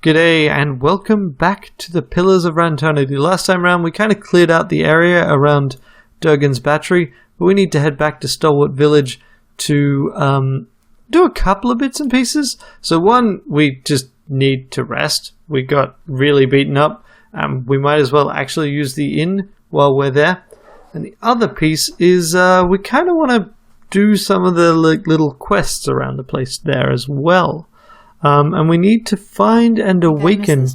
G'day and welcome back to the Pillars of Ranternity. Last time around we kind of cleared out the area around Durgan's Battery, but we need to head back to Stalwart Village to do a couple of bits and pieces. So one, we just need to rest. We got really beaten up. We might as well actually use the inn while we're there. And the other piece is we kind of want to do some of the little quests around the place there as well. And we need to find and awaken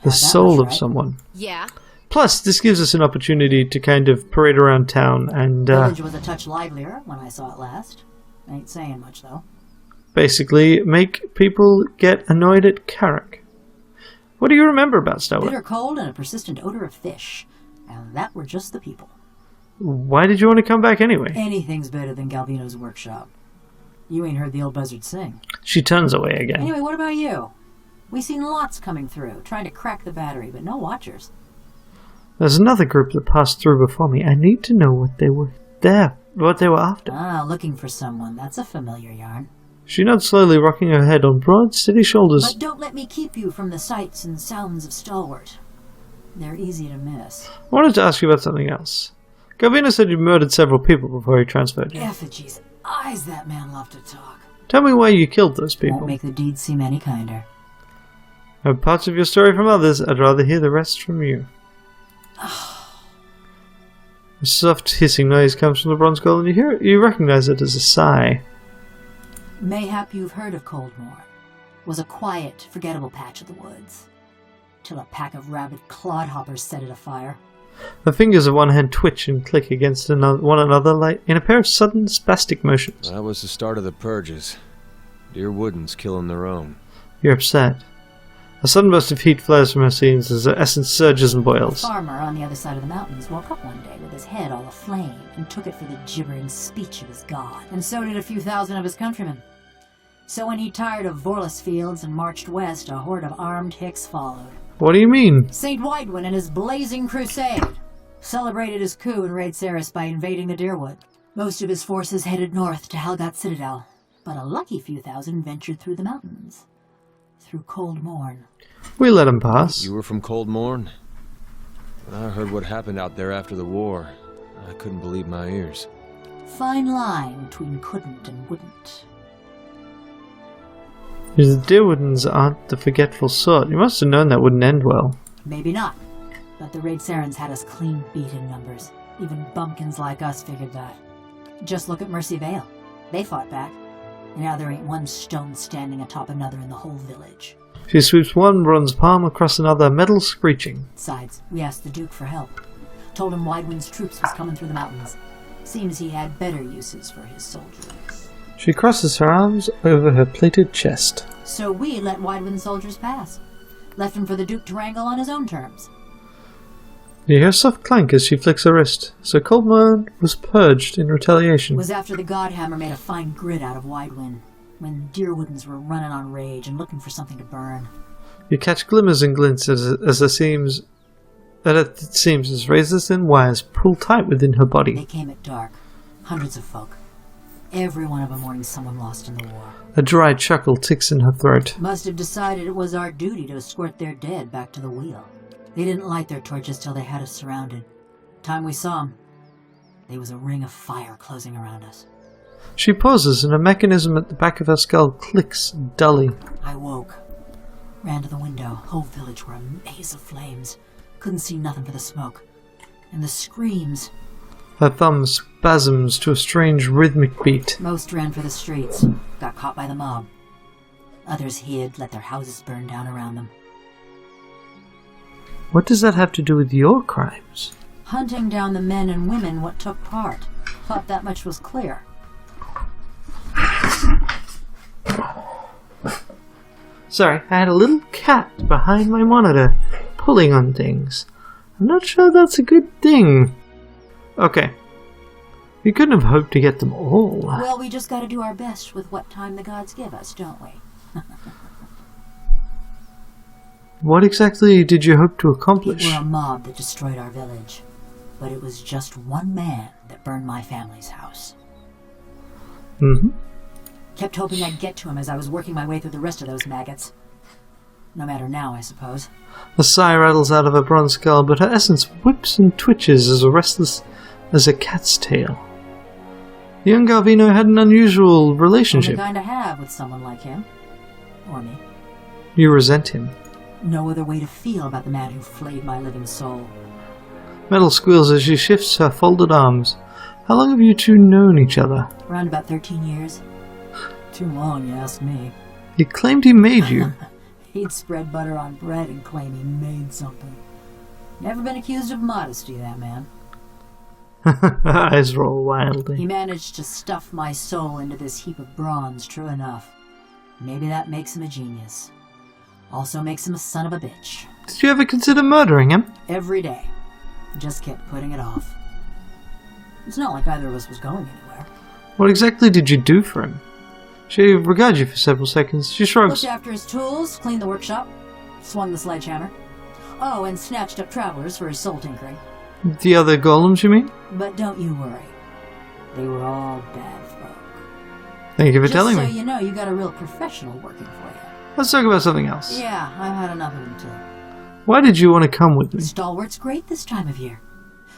the soul of someone. Yeah. Plus, this gives us an opportunity to kind of parade around town and... The village was a touch livelier when I saw it last. Ain't saying much, though. Basically, make people get annoyed at Carrick. What do you remember about Stalwart? Bitter cold and a persistent odor of fish. And that were just the people. Why did you want to come back anyway? Anything's better than Galvino's workshop. You ain't heard the old buzzard sing. She turns away again. Anyway, what about you? We seen lots coming through, trying to crack the battery, but no watchers. There's another group that passed through before me. I need to know what they were after. Ah, looking for someone. That's a familiar yarn. She nods slowly, rocking her head on broad, steady shoulders. But don't let me keep you from the sights and sounds of Stalwart. They're easy to miss. I wanted to ask you about something else. Galvino said you murdered several people before he transferred you. Effigy's eyes, that man loved to talk. Tell me why you killed those people. Won't make the deed seem any kinder. I have parts of your story from others. I'd rather hear the rest from you. A soft hissing noise comes from the bronze girl, and you recognize it as a sigh. Mayhap you've heard of Coldmoor. Was a quiet, forgettable patch of the woods. Till a pack of rabid clodhoppers set it afire. The fingers of one hand twitch and click against one another like in a pair of sudden spastic motions. That was the start of the purges. Dear Woodens killing their own. You're upset. A sudden burst of heat flares from her seams as her essence surges and boils. A farmer on the other side of the mountains woke up one day with his head all aflame and took it for the gibbering speech of his god. And so did a few thousand of his countrymen. So when he tired of Vorlus fields and marched west, a horde of armed Hicks followed. What do you mean? St. Widwin and his blazing crusade celebrated his coup in Raid Ceres by invading the Deerwood. Most of his forces headed north to Helgot Citadel, but a lucky few thousand ventured through the mountains. Through Cold Morn. We let him pass. You were from Cold Morn? When I heard what happened out there after the war, I couldn't believe my ears. Fine line between couldn't and wouldn't. The Deerwoodens aren't the forgetful sort. You must have known that wouldn't end well. Maybe not, but the Raid Sarens had us clean beat in numbers. Even bumpkins like us figured that. Just look at Mercy Vale. They fought back. And now there ain't one stone standing atop another in the whole village. She sweeps one bronze palm across another, metal screeching. Besides, we asked the Duke for help. Told him Widewind's troops was coming through the mountains. Seems he had better uses for his soldiers. She crosses her arms over her plated chest. So we let Widewind's soldiers pass. Left him for the Duke to wrangle on his own terms. You hear a soft clank as she flicks her wrist. So Coldmoor was purged in retaliation. It was after the Godhammer made a fine grit out of Widewind, when Deerwoodens were running on rage and looking for something to burn. You catch glimmers and glints as it seems as razor-thin wires pull tight within her body. They came at dark. Hundreds of folk. Every one of them mourning someone lost in the war. A dry chuckle ticks in her throat. Must have decided it was our duty to escort their dead back to the wheel. They didn't light their torches till they had us surrounded. Time we saw them, there was a ring of fire closing around us. She pauses and a mechanism at the back of her skull clicks dully. I woke. Ran to the window. Whole village were a maze of flames. Couldn't see nothing for the smoke. And the screams. Her thumb spasms to a strange rhythmic beat. Most ran for the streets. Got caught by the mob. Others hid, let their houses burn down around them. What does that have to do with your crimes? Hunting down the men and women what took part. Thought that much was clear. Sorry, I had a little cat behind my monitor, pulling on things. I'm not sure that's a good thing. Okay. You couldn't have hoped to get them all. Well, we just gotta do our best with what time the gods give us, don't we? What exactly did you hope to accomplish? We were a mob that destroyed our village. But it was just one man that burned my family's house. Mm-hmm. Kept hoping I'd get to him as I was working my way through the rest of those maggots. No matter now, I suppose. A sigh rattles out of her bronze skull, but her essence whips and twitches as restless as a cat's tail. The young Galvino had an unusual relationship. The kind to have with someone like him. Or me. You resent him. No other way to feel about the man who flayed my living soul. Metal squeals as she shifts her folded arms. How long have you two known each other? Around about 13 years. Too long, you ask me. He claimed he made you. He'd spread butter on bread and claim he made something. Never been accused of modesty, that man. Her eyes roll wildly. He managed to stuff my soul into this heap of bronze, true enough. Maybe that makes him a genius. Also makes him a son of a bitch. Did you ever consider murdering him? Every day. Just kept putting it off. It's not like either of us was going anywhere. What exactly did you do for him? She regards you for several seconds. She shrugs. Looked after his tools, cleaned the workshop, swung the sledgehammer. Oh, and snatched up travelers for his soul tinkering. The other golems, you mean? But don't you worry. They were all bad folk. Thank you for telling Just me. so you know, you got a real professional working for you. Let's talk about something else. Yeah, I've had enough of them too. Why did you want to come with me? Stalwart's great this time of year.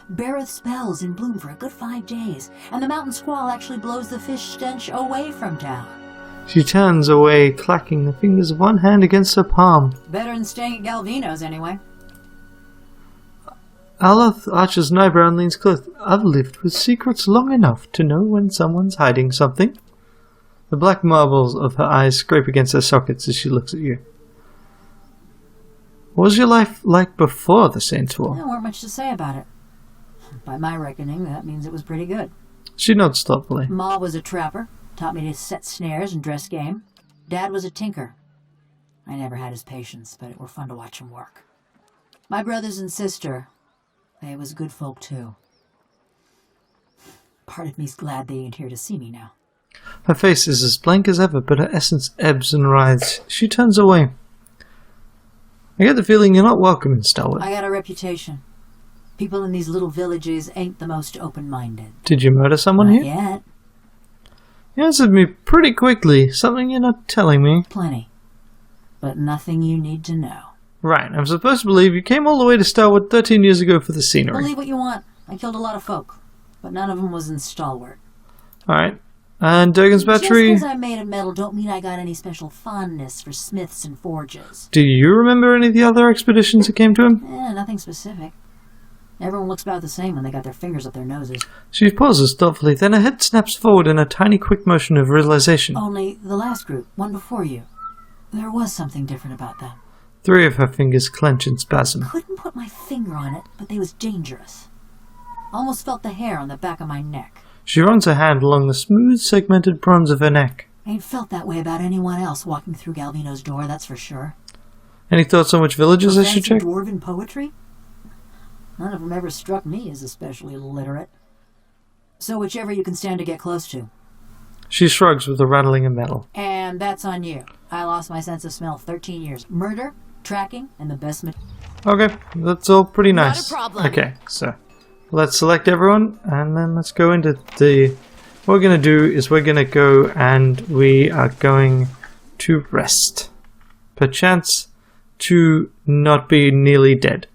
Beareth spells in bloom for a good 5 days, and the mountain squall actually blows the fish stench away from town. She turns away, clacking the fingers of one hand against her palm. Better than staying at Galvino's, anyway. Aloth arches an eyebrow and leans close. I've lived with secrets long enough to know when someone's hiding something. The black marbles of her eyes scrape against her sockets as she looks at you. What was your life like before the Saints' War? There weren't much to say about it. By my reckoning, that means it was pretty good. She nods thoughtfully. Ma was a trapper, taught me to set snares and dress game. Dad was a tinker. I never had his patience, but it were fun to watch him work. My brothers and sister, they was good folk too. Part of me's glad they ain't here to see me now. Her face is as blank as ever, but her essence ebbs and writhes. She turns away. I get the feeling you're not welcome in Stalwart. I got a reputation. People in these little villages ain't the most open-minded. Did you murder someone Not here? yet. You answered me pretty quickly. Something you're not telling me. Plenty. But nothing you need to know. Right, I'm supposed to believe you came all the way to Stalwart 13 years ago for the scenery. Believe what you want. I killed a lot of folk, but none of them was in Stalwart. Alright. And Durgan's Battery? Just because I made of metal don't mean I got any special fondness for smiths and forges. Do you remember any of the other expeditions that came to him? Nothing specific. Everyone looks about the same when they got their fingers up their noses. She pauses thoughtfully, then her head snaps forward in a tiny quick motion of realization. Only the last group, one before you, there was something different about them. 3 of her fingers clench in spasm. Couldn't put my finger on it, but they was dangerous. Almost felt the hair on the back of my neck. She runs her hand along the smooth, segmented bronze of her neck. Ain't felt that way about anyone else walking through Galvino's door, that's for sure. Any thoughts on which villages I should check? Dwarven poetry? None of them ever struck me as especially literate. So whichever you can stand to get close to. She shrugs with a rattling of metal. And that's on you. I lost my sense of smell 13 years. Murder, tracking, and the best... Okay, that's all pretty nice. Not a problem. Okay, so let's select everyone, and then let's go into the... What we're going to do is we're going to go and we are going to rest. Perchance to not be nearly dead.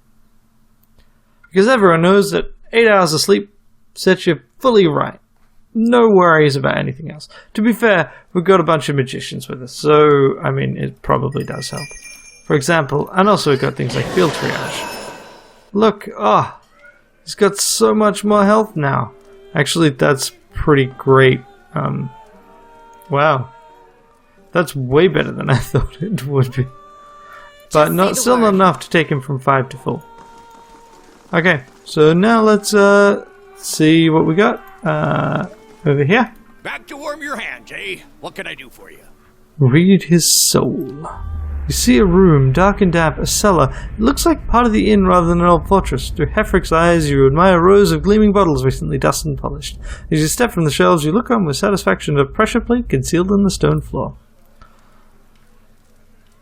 Because everyone knows that 8 hours of sleep sets you fully right. No worries about anything else. To be fair, we've got a bunch of magicians with us, so, I mean, it probably does help. For example, and also we've got things like field triage. Look, he's got so much more health now. Actually, that's pretty great. Wow. That's way better than I thought it would be. But still not enough to take him from 5 to full. Okay, so now let's see what we got over here. Back to warm your hands, eh? What can I do for you? Read his soul. You see a room, dark and damp, a cellar. It looks like part of the inn rather than an old fortress. Through Hefrick's eyes, you admire rows of gleaming bottles recently dusted and polished. As you step from the shelves, you look on with satisfaction at a pressure plate concealed in the stone floor.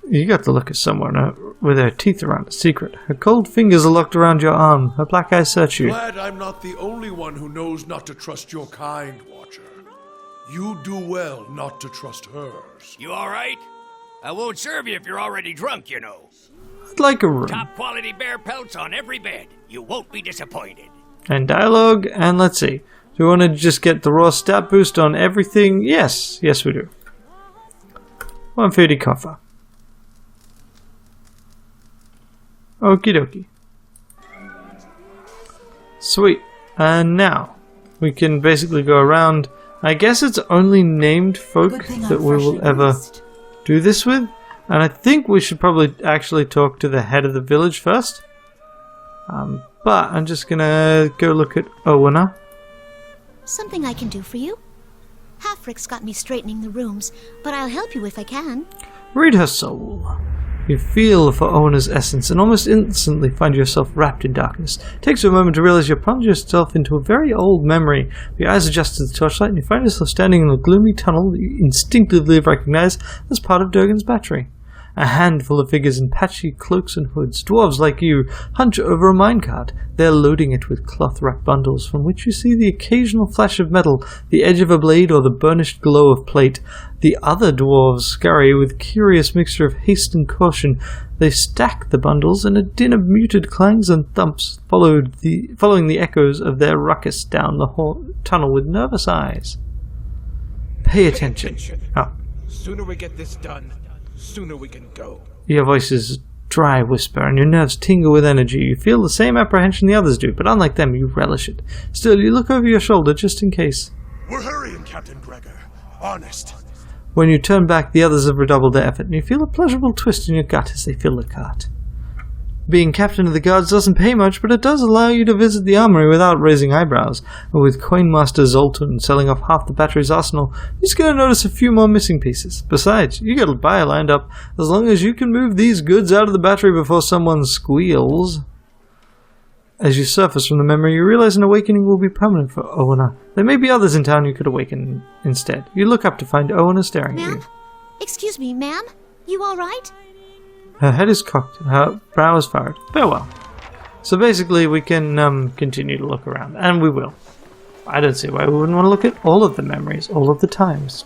You got the look of someone with her teeth around a secret. Her cold fingers are locked around your arm. Her black eyes search you. Glad I'm not the only one who knows not to trust your kind, Watcher. You do well not to trust hers. You all right? I won't serve you if you're already drunk, you know. I'd like a room. Top quality bear pelts on every bed. You won't be disappointed. And dialogue, and let's see. Do we want to just get the raw stat boost on everything? Yes. Yes, we do. 150 copper. Okie dokie. Sweet. And now, we can basically go around. I guess it's only named folk that we will ever do this with. And I think we should probably actually talk to the head of the village first. But I'm just gonna go look at Owena. Something I can do for you? Halfrick's got me straightening the rooms, but I'll help you if I can. Read her soul. You feel for Owena's essence and almost instantly find yourself wrapped in darkness. It takes you a moment to realize you've plunged yourself into a very old memory. Your eyes adjust to the torchlight and you find yourself standing in a gloomy tunnel that you instinctively recognize as part of Durgan's battery. A handful of figures in patchy cloaks and hoods, dwarves like you, hunch over a minecart. They're loading it with cloth-wrapped bundles from which you see the occasional flash of metal, the edge of a blade, or the burnished glow of plate. The other dwarves scurry with curious mixture of haste and caution. They stack the bundles, and a din of muted clangs and thumps following the echoes of their ruckus down the tunnel with nervous eyes. Pay attention. Oh. Sooner we get this done, sooner we can go. Your voice is dry whisper, and your nerves tingle with energy. You feel the same apprehension the others do, but unlike them, you relish it. Still, you look over your shoulder just in case. We're hurrying, Captain Gregor. Honest. When you turn back, the others have redoubled their effort, and you feel a pleasurable twist in your gut as they fill the cart. Being captain of the guards doesn't pay much, but it does allow you to visit the armory without raising eyebrows. And with Coinmaster Zoltan selling off half the battery's arsenal, you're just going to notice a few more missing pieces. Besides, you got a buyer lined up. As long as you can move these goods out of the battery before someone squeals. As you surface from the memory, you realize an awakening will be permanent for Owena. There may be others in town you could awaken instead. You look up to find Owena staring at you. Ma'am? Excuse me, ma'am? You all right? Her head is cocked and her brow is furrowed. Farewell. So basically we can continue to look around, and we will. I don't see why we wouldn't want to look at all of the memories, all of the times.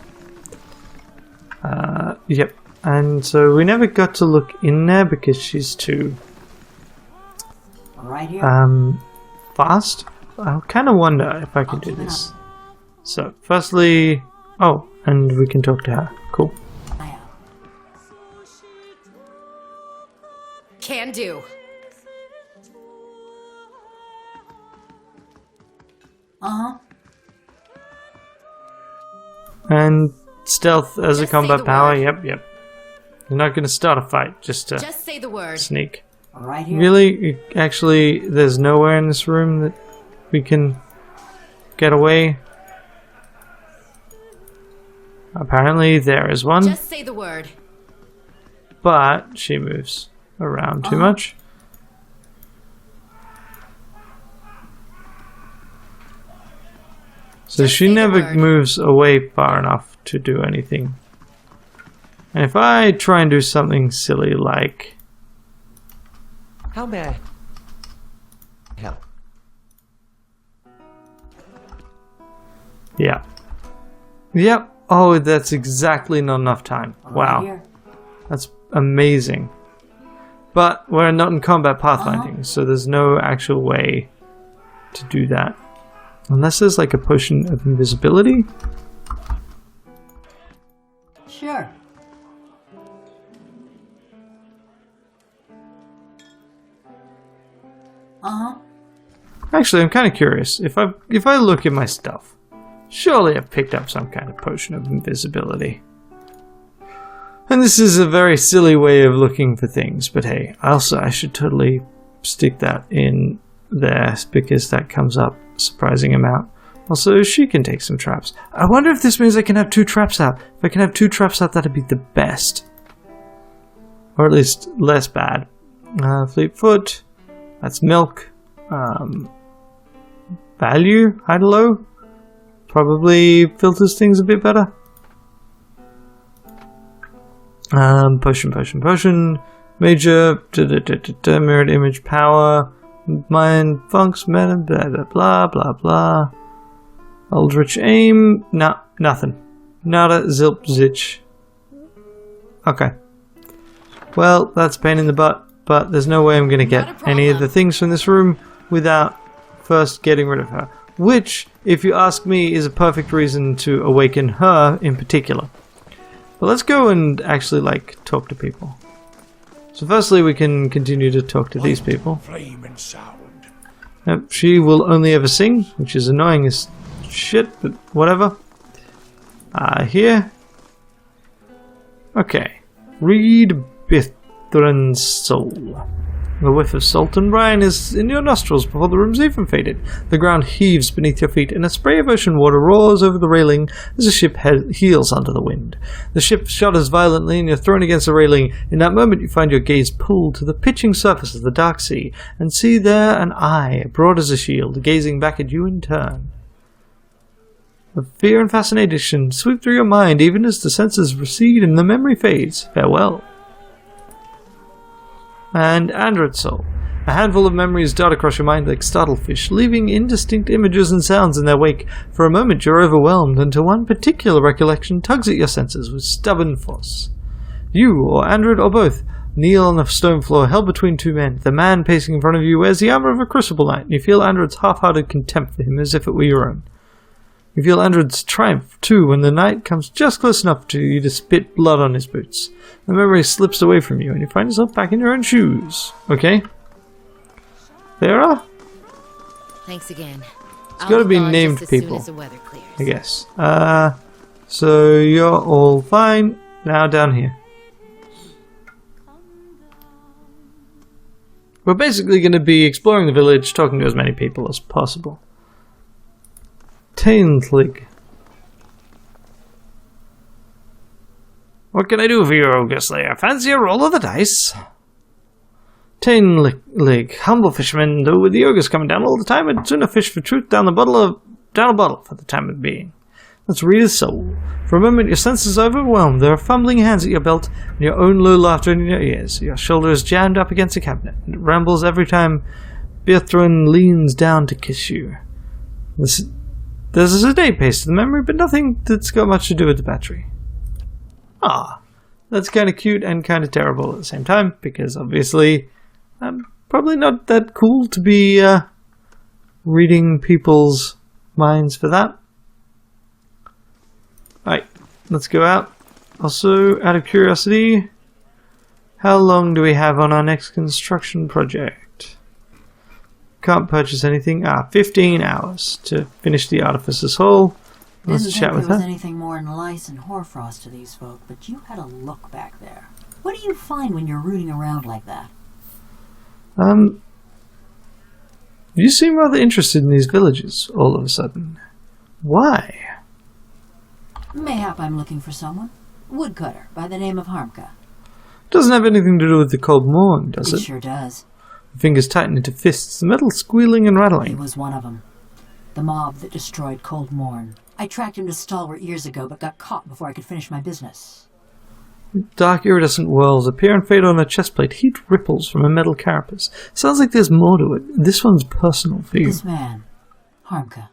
Yep. And so we never got to look in there because she's too Right here. fast. I kind of wonder if I can do this. So firstly, oh, and we can talk to her. Cool. Can do. Uh-huh. And stealth as a Just combat say the power. word. Yep. You're not going to start a fight, just to Just say the word. sneak. Right here. Really? Actually, there's nowhere in this room that we can get away. Apparently there is one, Just say the word. but she moves around too much. So Just she say the never word. moves away far enough to do anything. And if I try and do something silly like... How may I help? Yeah. Yep. Oh, that's exactly not enough time. Right Wow. here. That's amazing. But we're not in combat pathfinding, so there's no actual way to do that. Unless there's like a potion of invisibility. Sure. Uh-huh. Actually, I'm kind of curious. If I look at my stuff, surely I've picked up some kind of potion of invisibility. And this is a very silly way of looking for things, but hey, also I should totally stick that in there because that comes up a surprising amount. Also, she can take some traps. I wonder if this means I can have 2 traps out. If I can have 2 traps out, that'd be the best. Or at least less bad. Fleet foot. That's milk. Value? High to low? Probably filters things a bit better. Potion. Major. Mirrored image power. Mind funks, meta, blah blah blah. Eldritch aim. No, nothing. Nada, zilp, zitch. Okay. Well, that's a pain in the butt, but there's no way I'm going to get any of the things from this room without first getting rid of her. Which, if you ask me, is a perfect reason to awaken her in particular. But let's go and actually, like, talk to people. So firstly, we can continue to talk to these people. Flame and sound. She will only ever sing, which is annoying as shit, but whatever. Here. Okay. Read Bithran's soul. The whiff of salt and brine is in your nostrils before the room's even faded. The ground heaves beneath your feet, and a spray of ocean water roars over the railing as the ship heels under the wind. The ship shudders violently, and you're thrown against the railing. In that moment, you find your gaze pulled to the pitching surface of the dark sea, and see there an eye, broad as a shield, gazing back at you in turn. The fear and fascination sweep through your mind, even as the senses recede and the memory fades. Farewell. And Andred's soul. A handful of memories dart across your mind like startled fish, leaving indistinct images and sounds in their wake. For a moment you're overwhelmed, until one particular recollection tugs at your senses with stubborn force. You, or Andred, or both, kneel on the stone floor, held between two men. The man pacing in front of you wears the armor of a crucible knight, and you feel Andred's half-hearted contempt for him as if it were your own. You feel Andred's triumph, too, when the knight comes just close enough to you to spit blood on his boots. The memory slips away from you, and you find yourself back in your own shoes. Okay. Vera? Thanks again. It's got to be named people, I guess. So you're all fine. Now down here. We're basically going to be exploring the village, talking to as many people as possible. Taintlig. What can I do for you, Ogre Slayer? Fancy a roll of the dice? Taintlig, humble fisherman, though with the ogres coming down all the time, I'd sooner fish for truth down a bottle for the time of being. Let's read his soul. For a moment your senses are overwhelmed. There are fumbling hands at your belt, and your own low laughter in your ears. Your shoulder is jammed up against a cabinet, and it rambles every time Bithran leans down to kiss you. There's a sedate pace to the memory, but nothing that's got much to do with the battery. Ah, that's kind of cute and kind of terrible at the same time, because obviously I'm probably not that cool to be reading people's minds for that. Alright, let's go out. Also, out of curiosity, how long do we have on our next construction project? Can't purchase anything. 15 hours to finish the Artificer's Hall. Let's chat with her. There was anything more than lice and hoarfrost to these folk, but you had a look back there. What do you find when you're rooting around like that? You seem rather interested in these villages all of a sudden. Why? Mayhap I'm looking for someone. Woodcutter by the name of Harmka. Doesn't have anything to do with the Cold Morn, does it? It sure does. The fingers tighten into fists, the metal squealing and He rattling. was one of them. The mob that destroyed Cold Morn. I tracked him to Stalwart years ago, but got caught before I could finish my business. Dark iridescent whirls appear and fade on a chestplate. Heat ripples from a metal carapace. Sounds like there's more to it. This one's personal for you. This man, Harmka.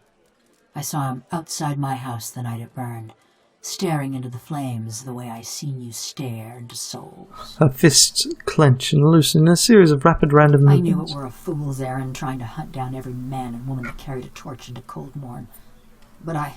I saw him outside my house the night it burned, staring into the flames the way I seen you stare into souls. Her fists clench and loosen in a series of rapid random movements. I knew it were a fool's errand trying to hunt down every man and woman that carried a torch into Cold Morn. But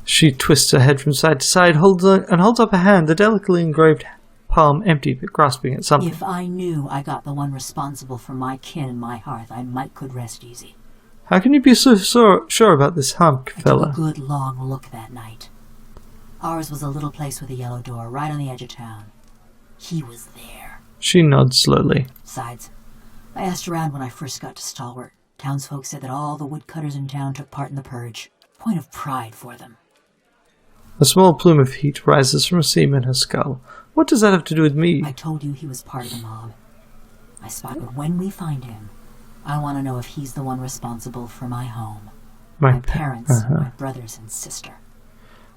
She twists her head from side to side, holds up a hand, the delicately engraved palm empty but grasping at something. If I knew I got the one responsible for my kin and my hearth, I might could rest easy. How can you be so sure about this Harmka fella? I took a good long look that night. Ours was a little place with a yellow door right on the edge of town. He was there. She nods slowly. Besides, I asked around when I first got to Stalwart. Townsfolk said that all the woodcutters in town took part in the purge. Point of pride for them. A small plume of heat rises from a seam in her skull. What does that have to do with me? I told you he was part of the mob. I spot, but when we find him, I want to know if he's the one responsible for my home. My parents, my brothers and sister.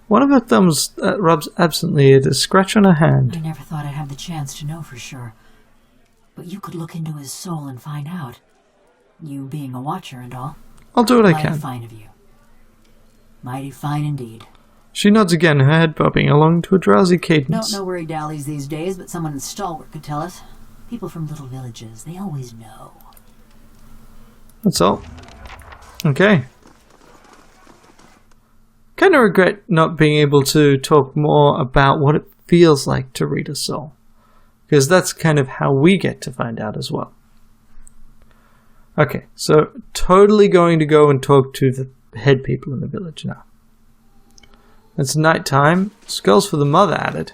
One of her thumbs rubs absently at a scratch on her hand. I never thought I'd have the chance to know for sure. But you could look into his soul and find out. You being a watcher and all. I'll do what I can. Mighty fine of you. Mighty fine indeed. She nods again, her head bobbing along to a drowsy cadence. Don't know where he dallies these days, but someone in Stalwart could tell us. People from little villages, they always know. That's all. Okay. Kind of regret not being able to talk more about what it feels like to read a soul. Because that's kind of how we get to find out as well. Okay, so totally going to go and talk to the head people in the village now. It's night time. Skulls for the mother added.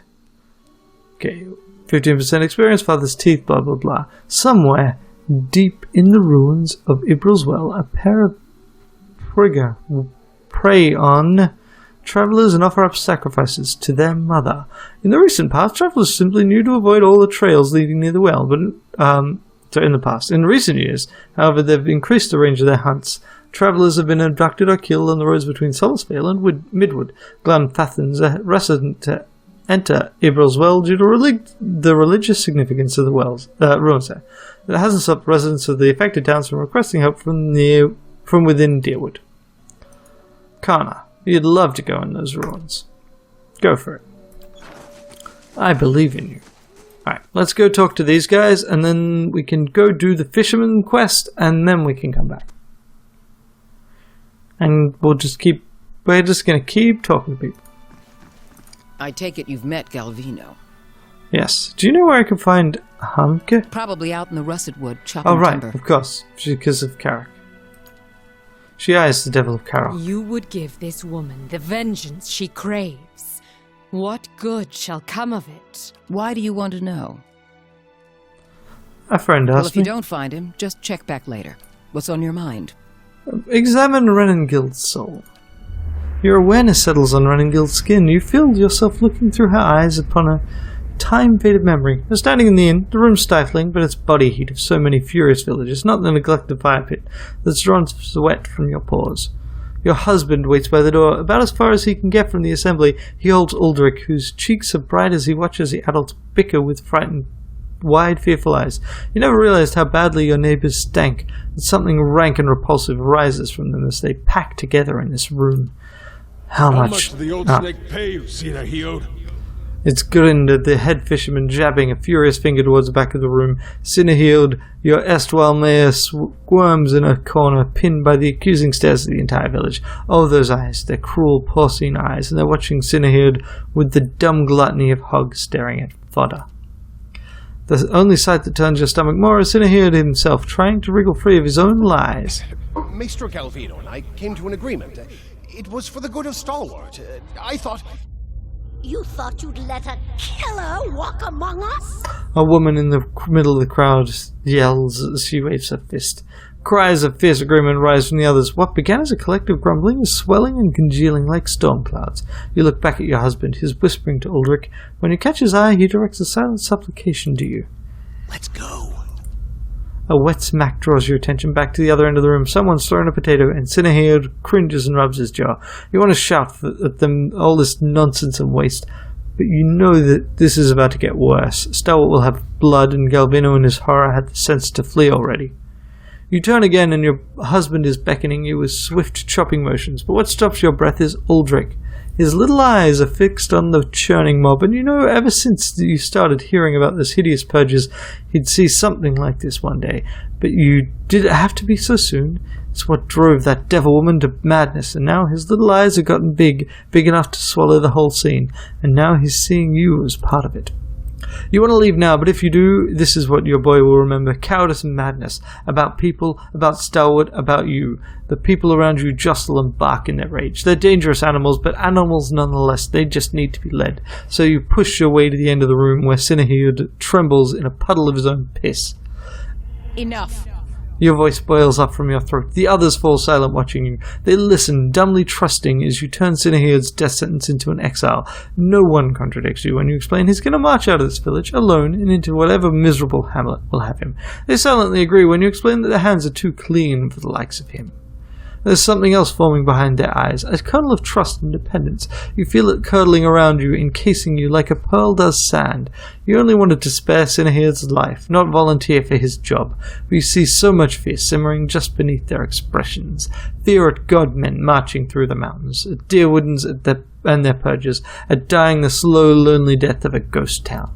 Okay, 15% experience, father's teeth, blah blah blah. Somewhere deep in the ruins of Ibril's Well, a pair of Frigga prey on travelers and offer up sacrifices to their mother. In the recent past, travelers simply knew to avoid all the trails leading near the well, but in the past. In recent years, however, they've increased the range of their hunts. Travelers have been abducted or killed on the roads between Solace-Vale and Midwood. Glenfathens are reticent to enter Ibril's Well due to the religious significance of the wells, ruins there. It hasn't stopped residents of the affected towns from requesting help from within Deerwood. Kana, you'd love to go in those ruins. Go for it. I believe in you. Alright, let's go talk to these guys, and then we can go do the fisherman quest, and then we can come back. And we're just gonna keep talking to people. I take it you've met Galvino. Yes. Do you know where I can find Hanke? Probably out in the russet wood, chopping Oh, right, timber. of course. Because of Carrick. She eyes the devil of Carrick. You would give this woman the vengeance she craves. What good shall come of it? Why do you want to know? A friend asked Well, if you me. don't find him, just check back later. What's on your mind? Examine Rennengild's soul. Your awareness settles on Rennengild's skin. You feel yourself looking through her eyes upon a time-faded memory. You're standing in the inn, the room stifling, but its body heat of so many furious villagers, not the neglected fire pit that's drawn sweat from your pores. Your husband waits by the door, about as far as he can get from the assembly. He holds Uldric, whose cheeks are bright as he watches the adults bicker with frightened, wide, fearful eyes. You never realized how badly your neighbors stank, that something rank and repulsive rises from them as they pack together in this room. How much did the old snake pay you, Sinahil? It's grinned at the head fisherman, jabbing a furious finger towards the back of the room. Sinahil, your erstwhile mayor, squirms in a corner, pinned by the accusing stares of the entire village. Oh, those eyes, they're cruel, porcine eyes, and they're watching Sinahil with the dumb gluttony of hogs staring at fodder. The only sight that turns your stomach more is Sinahil himself, trying to wriggle free of his own lies. Maestro Galvino and I came to an agreement. It was for the good of Stalwart. I thought... You thought you'd let a killer walk among us? A woman in the middle of the crowd yells as she waves her fist. Cries of fierce agreement rise from the others. What began as a collective grumbling is swelling and congealing like storm clouds. You look back at your husband, his whispering to Uldric. When you catch his eye, he directs a silent supplication to you. Let's go. A wet smack draws your attention back to the other end of the room. Someone's thrown a potato, and Sinahir cringes and rubs his jaw. You want to shout at them all this nonsense and waste, but you know that this is about to get worse. Stalwart will have blood, and Galvino in his horror had the sense to flee already. You turn again, and your husband is beckoning you with swift chopping motions, but what stops your breath is Uldric. His little eyes are fixed on the churning mob, and you know ever since you started hearing about this hideous purges, he'd see something like this one day. But did it have to be so soon? It's what drove that devil woman to madness, and now his little eyes have gotten big enough to swallow the whole scene, and now he's seeing you as part of it. You want to leave now, but if you do, this is what your boy will remember. Cowardice and madness. About people, about Stalwart, about you. The people around you jostle and bark in their rage. They're dangerous animals, but animals nonetheless. They just need to be led. So you push your way to the end of the room where Sinahir trembles in a puddle of his own piss. Enough. Your voice boils up from your throat. The others fall silent, watching you. They listen, dumbly trusting, as you turn Sinahir's death sentence into an exile. No one contradicts you when you explain he's going to march out of this village, alone, and into whatever miserable hamlet will have him. They silently agree when you explain that their hands are too clean for the likes of him. There's something else forming behind their eyes, a kernel of trust and dependence. You feel it curdling around you, encasing you like a pearl does sand. You only wanted to spare Sinahir's life, not volunteer for his job, but you see so much fear simmering just beneath their expressions. Fear at God-men marching through the mountains, at Deerwoodens and their purges, at dying the slow, lonely death of a ghost town.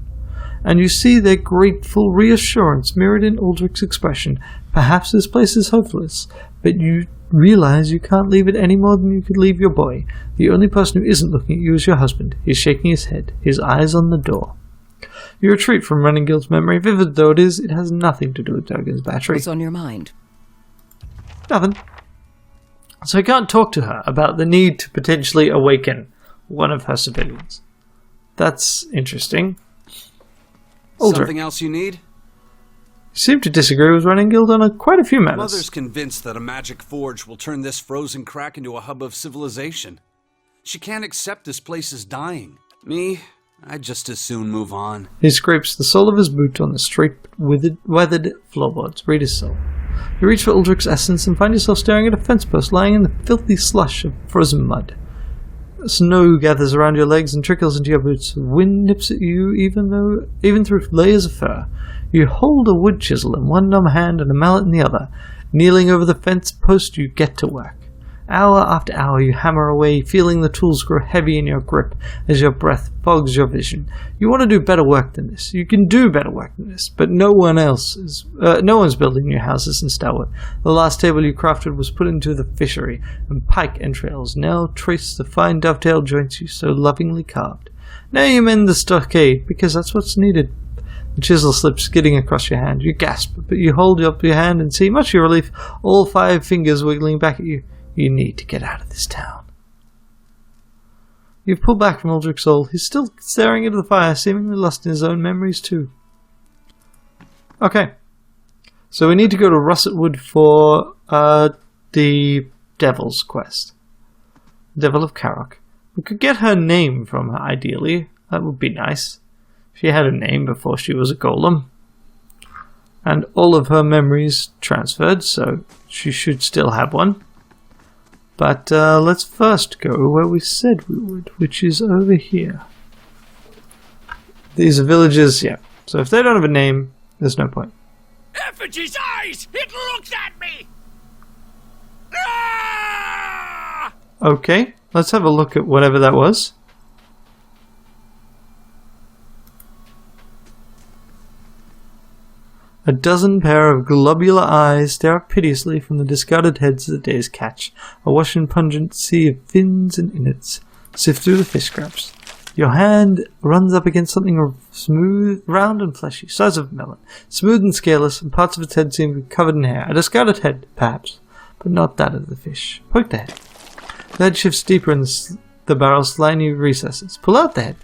And you see their grateful reassurance mirrored in Aldrich's expression. Perhaps this place is hopeless, but you realize you can't leave it any more than you could leave your boy. The only person who isn't looking at you is your husband. He's shaking his head, his eyes on the door. You retreat from Renningild's memory. Vivid though it is, it has nothing to do with Durgan's battery. What's on your mind? Nothing. So I can't talk to her about the need to potentially awaken one of her civilians. That's interesting. Aldrich. Something else you need? You seem to disagree with Renningild on quite a few matters. Mother's convinced that a magic forge will turn this frozen crack into a hub of civilization. She can't accept this place is dying. Me, I'd just as soon move on. He scrapes the sole of his boot on the straight, weathered floorboards. Read his soul. You reach for Aldrich's essence and find yourself staring at a fence post lying in the filthy slush of frozen mud. Snow gathers around your legs and trickles into your boots. Wind nips at you even through layers of fur. You hold a wood chisel in one numb hand and a mallet in the other. Kneeling over the fence post, you get to work. Hour after hour you hammer away, feeling the tools grow heavy in your grip as your breath fogs your vision. You want to do better work than this. You can do better work than this, but no one's building new houses in Starwood. The last table you crafted was put into the fishery, and pike entrails now trace the fine dovetail joints you so lovingly carved. Now you mend the stockade, because that's what's needed. The chisel slips skidding across your hand. You gasp, but you hold up your hand and see, much to your relief, all 5 fingers wiggling back at you. You need to get out of this town. You've pulled back from Aldrich's soul. He's still staring into the fire, seemingly lost in his own memories too. Okay. So we need to go to Russetwood for the Devil's quest. Devil of Karok. We could get her name from her, ideally. That would be nice. She had a name before she was a golem. And all of her memories transferred, so she should still have one. But let's first go where we said we would, which is over here. These are villages, yeah. So if they don't have a name, there's no point. Effigy's eyes! It looks at me! Ah! Okay, let's have a look at whatever that was. A dozen pair of globular eyes stare up piteously from the discarded heads of the day's catch. A wash and pungent sea of fins and innards sift through the fish scraps. Your hand runs up against something smooth, round and fleshy, size of a melon. Smooth and scaleless, and parts of its head seem to be covered in hair. A discarded head, perhaps, but not that of the fish. Poke the head. The head shifts deeper in the barrel's slimy recesses. Pull out the head.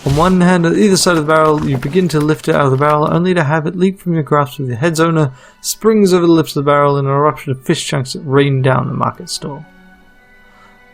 On one hand, at either side of the barrel, you begin to lift it out of the barrel, only to have it leap from your grasp as the head's owner springs over the lips of the barrel in an eruption of fish chunks that rain down the market stall.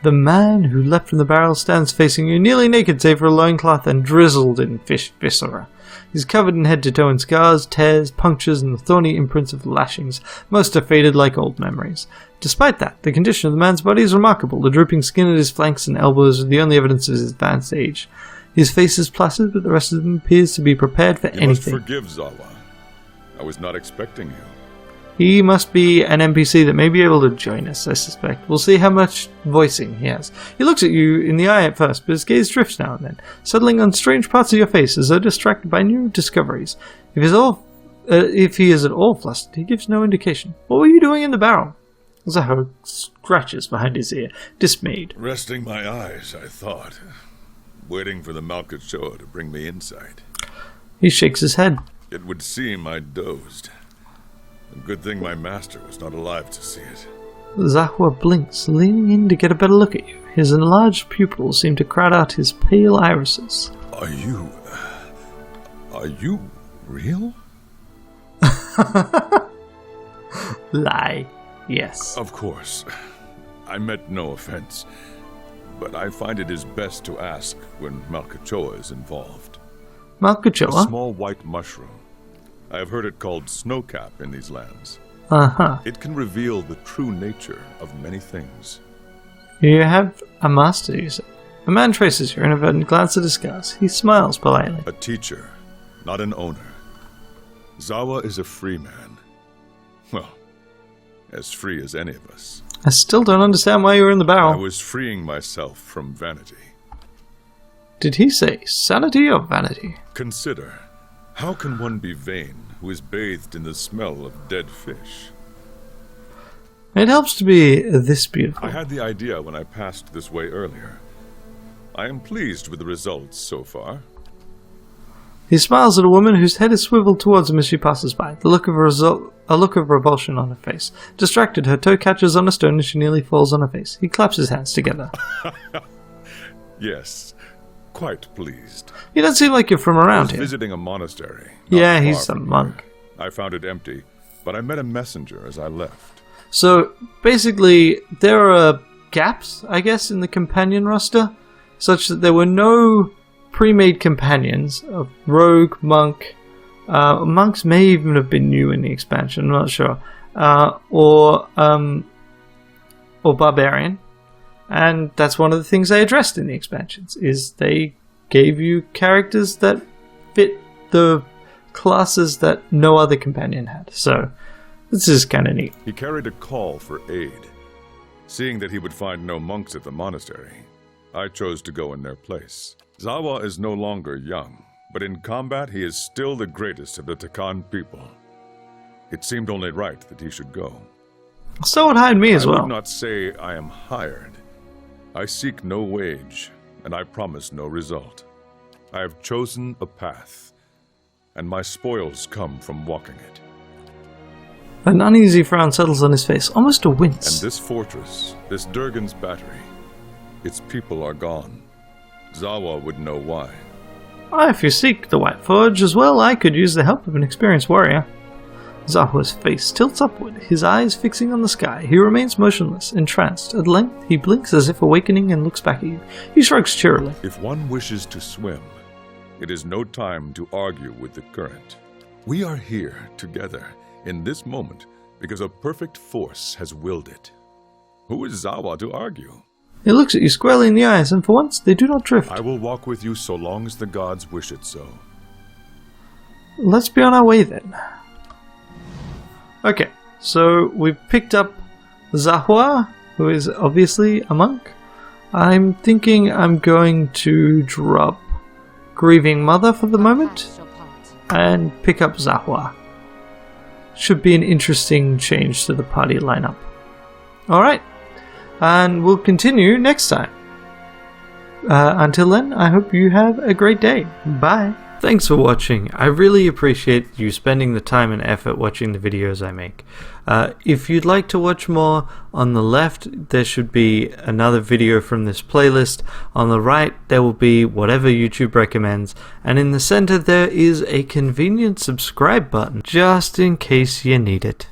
The man who leapt from the barrel stands facing you, nearly naked save for a loincloth and drizzled in fish viscera. He's covered in head to toe in scars, tears, punctures, and the thorny imprints of lashings. Most are faded like old memories. Despite that, the condition of the man's body is remarkable. The drooping skin at his flanks and elbows are the only evidence of his advanced age. His face is placid, but the rest of him appears to be prepared for anything. You must forgive, Zawa. I was not expecting you. He must be an NPC that may be able to join us, I suspect. We'll see how much voicing he has. He looks at you in the eye at first, but his gaze drifts now and then, settling on strange parts of your face as though distracted by new discoveries. If he is at all flustered, he gives no indication. What were you doing in the barrel? Zaho scratches behind his ear, dismayed. Resting my eyes, I thought. Waiting for the Malkachoa to bring me insight. He shakes his head. It would seem I dozed. A good thing my master was not alive to see it. Zahwa blinks, leaning in to get a better look at you. His enlarged pupils seem to crowd out his pale irises. Are you real? Lie. Yes. Of course. I meant no offense. But I find it is best to ask when Malkachoa is involved. Malkachoa? A small white mushroom. I have heard it called snowcap in these lands. Uh-huh. It can reveal the true nature of many things. You have a master, you say. A man traces your inadvertent glance at his scars. He smiles politely. A teacher, not an owner. Zawa is a free man. Well, as free as any of us. I still don't understand why you were in the barrel. I was freeing myself from vanity. Did he say sanity or vanity? Consider, how can one be vain who is bathed in the smell of dead fish? It helps to be this beautiful. I had the idea when I passed this way earlier. I am pleased with the results so far. He smiles at a woman whose head is swiveled towards him as she passes by, a look of revulsion on her face. Distracted, her toe catches on a stone and she nearly falls on her face. He claps his hands together. Yes, quite pleased. You don't seem like you're from around I was here. visiting a monastery. Yeah, he's a monk. I found it empty, but I met a messenger as I left. So, basically, there are gaps, I guess, in the companion roster, such that there were no pre-made companions of rogue, monk. Monks may even have been new in the expansion, I'm not sure. Or barbarian. And that's one of the things they addressed in the expansions, is they gave you characters that fit the classes that no other companion had. So, this is kind of neat. He carried a call for aid. Seeing that he would find no monks at the monastery, I chose to go in their place. Zawa is no longer young, but in combat he is still the greatest of the Takan people. It seemed only right that he should go. So would hide me as well. I would not say I am hired. I seek no wage, and I promise no result. I have chosen a path, and my spoils come from walking it. An uneasy frown settles on his face, almost a wince. And this fortress, this Durgan's battery, its people are gone. Zawa would know why. If you seek the White Forge as well, I could use the help of an experienced warrior. Zahua's face tilts upward, his eyes fixing on the sky. He remains motionless, entranced. At length, he blinks as if awakening and looks back at you. He shrugs cheerily. If one wishes to swim, it is no time to argue with the current. We are here together in this moment because a perfect force has willed it. Who is Zawa to argue? He looks at you squarely in the eyes, and for once, they do not drift. I will walk with you so long as the gods wish it so. Let's be on our way then. Okay, so we've picked up Zahua, who is obviously a monk. I'm thinking I'm going to drop Grieving Mother for the moment, and pick up Zahua. Should be an interesting change to the party lineup. Alright. And we'll continue next time. Until then, I hope you have a great day. Bye. Thanks for watching. I really appreciate you spending the time and effort watching the videos I make. If you'd like to watch more, on the left there should be another video from this playlist. On the right there will be whatever YouTube recommends. And in the center there is a convenient subscribe button, just in case you need it.